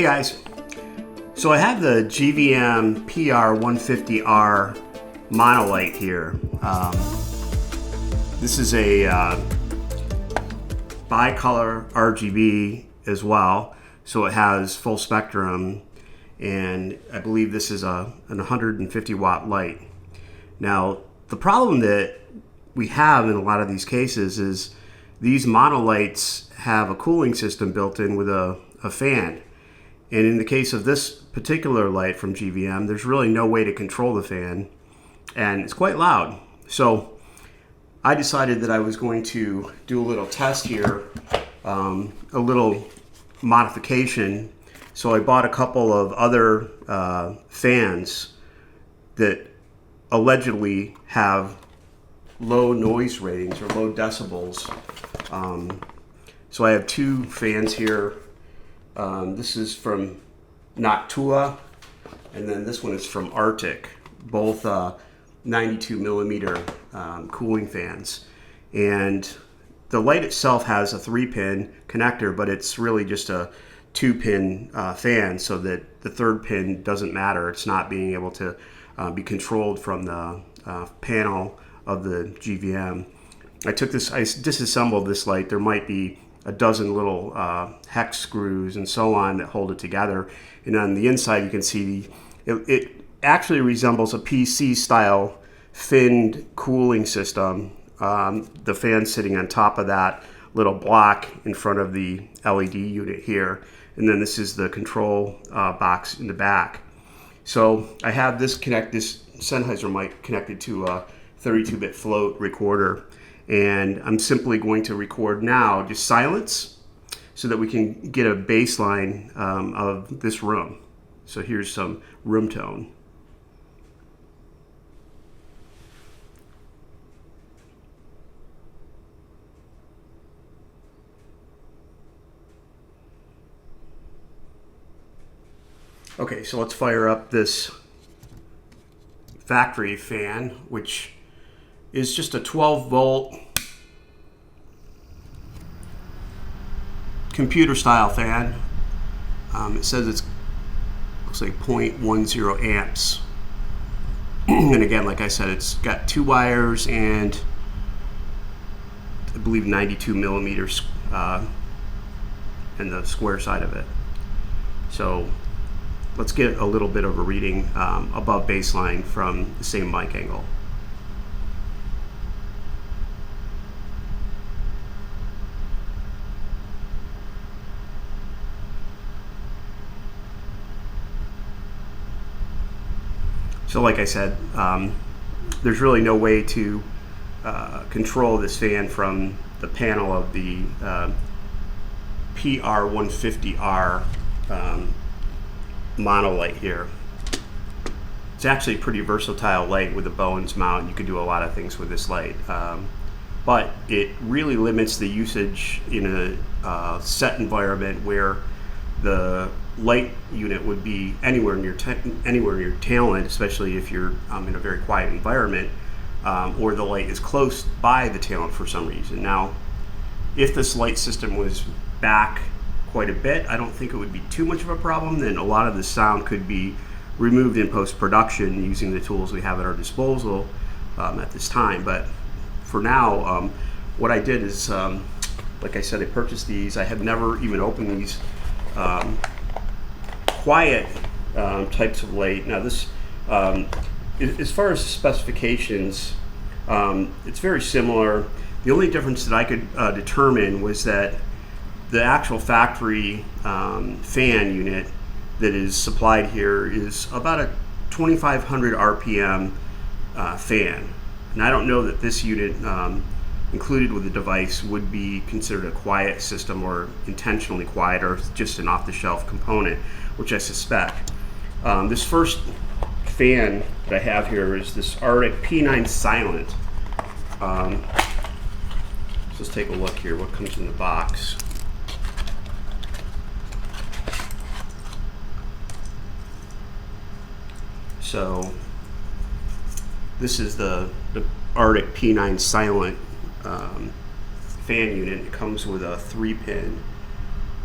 Hey guys, so I have the GVM PR 150R monolight here. This is a bicolor RGB as well, so it has full spectrum, and I believe this is an 150 watt light. Now, the problem that we have in a lot of these cases is these monolights have a cooling system built in with a fan. And in the case of this particular light from GVM, there's really no way to control the fan, and it's quite loud. So I decided that I was going to do a little test here, a little modification. So I bought a couple of other fans that allegedly have low noise ratings or low decibels. So I have two fans here. This is from Noctua, and then this one is from Arctic, both 92 millimeter cooling fans. And the light itself has a 3-pin connector, but it's really just a 2-pin fan, so that the third pin doesn't matter. It's not being able to be controlled from the panel of the GVM. I disassembled this light. There might be a dozen little hex screws and so on that hold it together. And on the inside, you can see it actually resembles a PC style finned cooling system. The fan sitting on top of that little block in front of the LED unit here. And then this is the control box in the back. So I have this Sennheiser mic connected to a 32-bit float recorder. And I'm simply going to record now just silence so that we can get a baseline of this room. So here's some room tone. Okay, so let's fire up this factory fan, which is just a 12 volt computer style fan. It says it's looks like 0.10 amps. And again, like I said, it's got 2 wires and I believe 92 millimeters in the square side of it. So let's get a little bit of a reading above baseline from the same mic angle. So like I said, there's really no way to control this fan from the panel of the PR150R monolight here. It's actually a pretty versatile light with a Bowens mount. You could do a lot of things with this light. But it really limits the usage in a set environment where the light unit would be anywhere near tail end, especially if you're in a very quiet environment, or the light is close by the tail end for some reason. Now, if this light system was back quite a bit, I don't think it would be too much of a problem. Then a lot of the sound could be removed in post-production using the tools we have at our disposal at this time. But for now, what I did is, like I said, I purchased these. I have never even opened these quiet types of light. Now this, as far as specifications, it's very similar. The only difference that I could determine was that the actual factory fan unit that is supplied here is about a 2500 RPM fan. And I don't know that this unit included with the device would be considered a quiet system or intentionally quiet or just an off-the-shelf component, which I suspect. This first fan that I have here is this Arctic P9 Silent. So let's take a look here, what comes in the box. So this is the Arctic P9 Silent fan unit. It comes with a 3-pin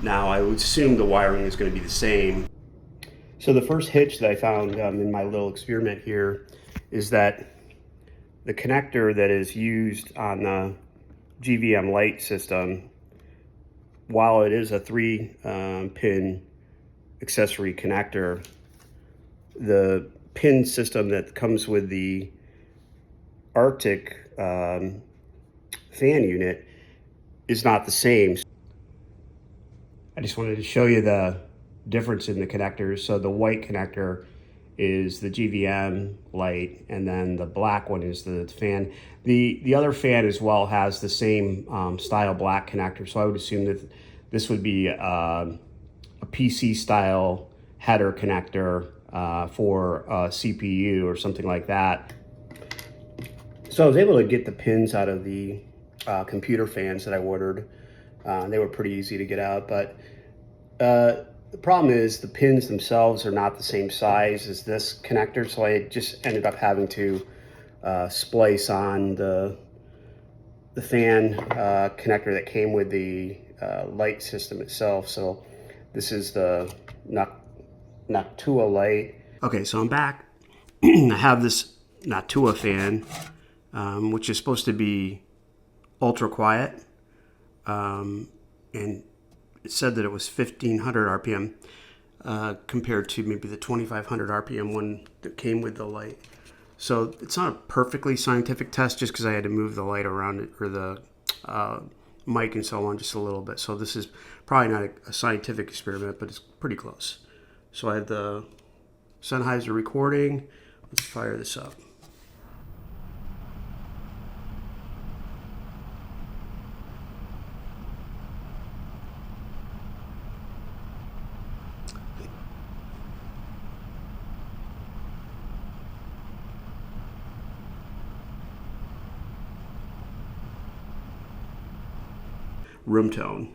Now I would assume the wiring is going to be the same. So the first hitch that I found in my little experiment here is that the connector that is used on the GVM light system, while it is a 3-pin accessory connector, the pin system that comes with the Arctic fan unit is not the same. I just wanted to show you the difference in the connectors. So the white connector is the GVM light, and then the black one is the fan. The other fan as well has the same style black connector, so I would assume that this would be a PC style header connector for a CPU or something like that. So I was able to get the pins out of the computer fans that I ordered. They were pretty easy to get out, but the problem is the pins themselves are not the same size as this connector, so I just ended up having to splice on the fan connector that came with the light system itself. So this is the Noctua light. Okay, so I'm back. I have this Noctua fan, which is supposed to be ultra quiet, and it said that it was 1500 RPM compared to maybe the 2500 RPM one that came with the light. So it's not a perfectly scientific test just because I had to move the light around it, or the mic and so on, just a little bit. So this is probably not a scientific experiment, but it's pretty close. So I have the Sennheiser recording. Let's fire this up. Room tone.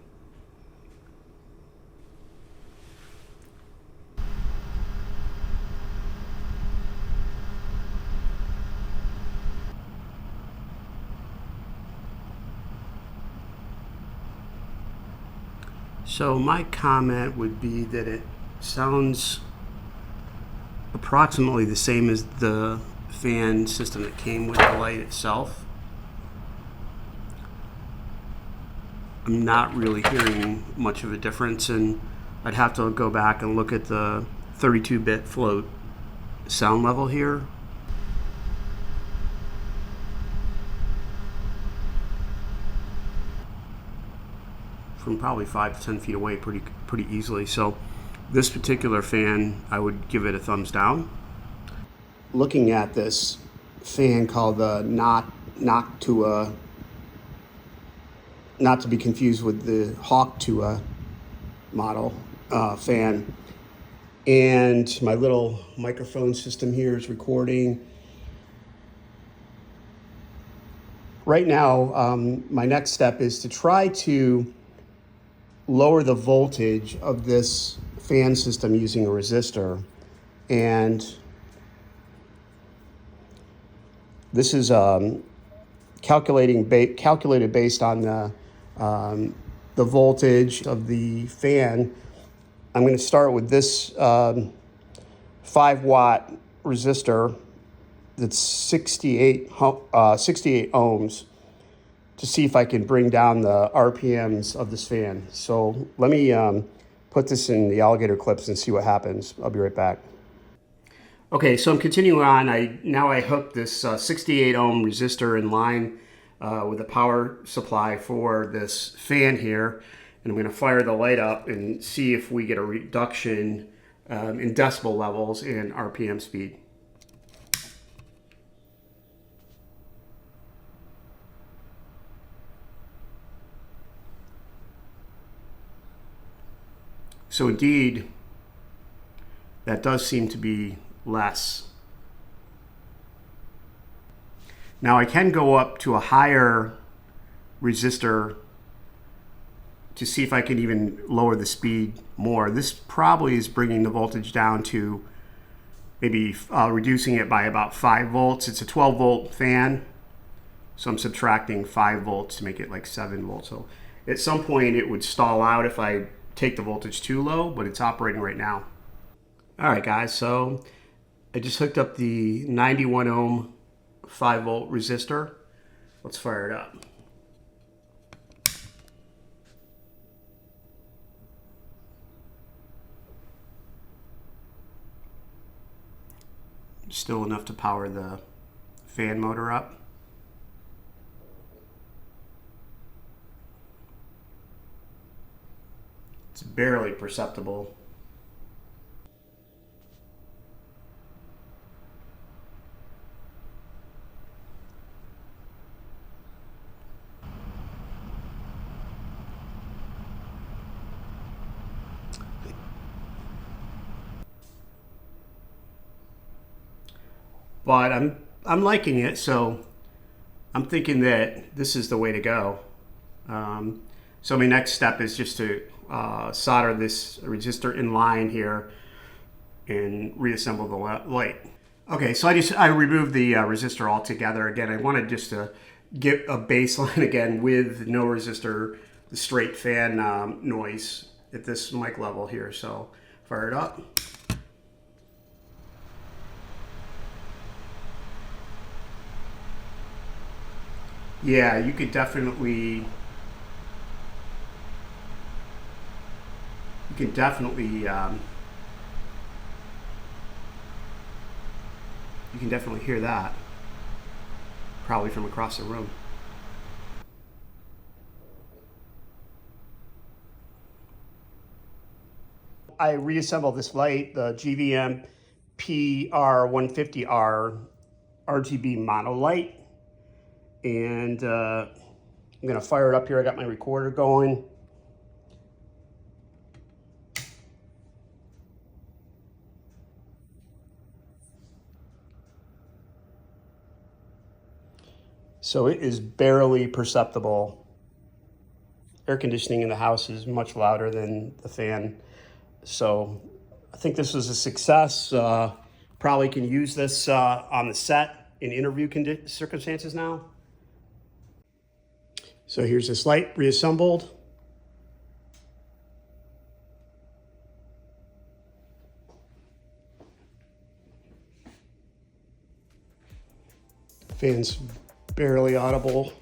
So my comment would be that it sounds approximately the same as the fan system that came with the light itself. I'm not really hearing much of a difference, and I'd have to go back and look at the 32-bit float sound level here. From probably 5 to 10 feet away pretty easily. So this particular fan, I would give it a thumbs down. Looking at this fan called the Noctua, not to be confused with the Hawktua model fan. And my little microphone system here is recording. Right now, my next step is to try to lower the voltage of this fan system using a resistor. And this is calculated based on the voltage of the fan. I'm going to start with this 5-watt resistor that's 68 ohms to see if I can bring down the RPMs of this fan. So let me put this in the alligator clips and see what happens. I'll be right back. Okay, so I'm continuing on. I hooked this 68 ohm resistor in line with a power supply for this fan here, and I'm going to fire the light up and see if we get a reduction in decibel levels and RPM speed. So indeed, that does seem to be less. Now I can go up to a higher resistor to see if I can even lower the speed more. This probably is bringing the voltage down to maybe reducing it by about 5 volts. It's a 12 volt fan, so I'm subtracting 5 volts to make it like 7 volts. So at some point it would stall out if I take the voltage too low, but it's operating right now. All right, guys, so I just hooked up the 91 ohm 5 volt resistor. Let's fire it up. Still enough to power the fan motor up. It's barely perceptible. But I'm liking it, so I'm thinking that this is the way to go. So my next step is just to solder this resistor in line here and reassemble the light. Okay, so I removed the resistor altogether. Again, I wanted just to get a baseline again with no resistor, the straight fan noise at this mic level here. So fire it up. Yeah, you could definitely, you can definitely, you can definitely hear that, probably from across the room. I reassembled this light, the GVM PR 150R RGB monolight, and I'm gonna fire it up here. I got my recorder going. So it is barely perceptible. Air conditioning in the house is much louder than the fan. So I think this was a success. Probably can use this on the set in interview circumstances now. So here's this light reassembled. Fan's barely audible.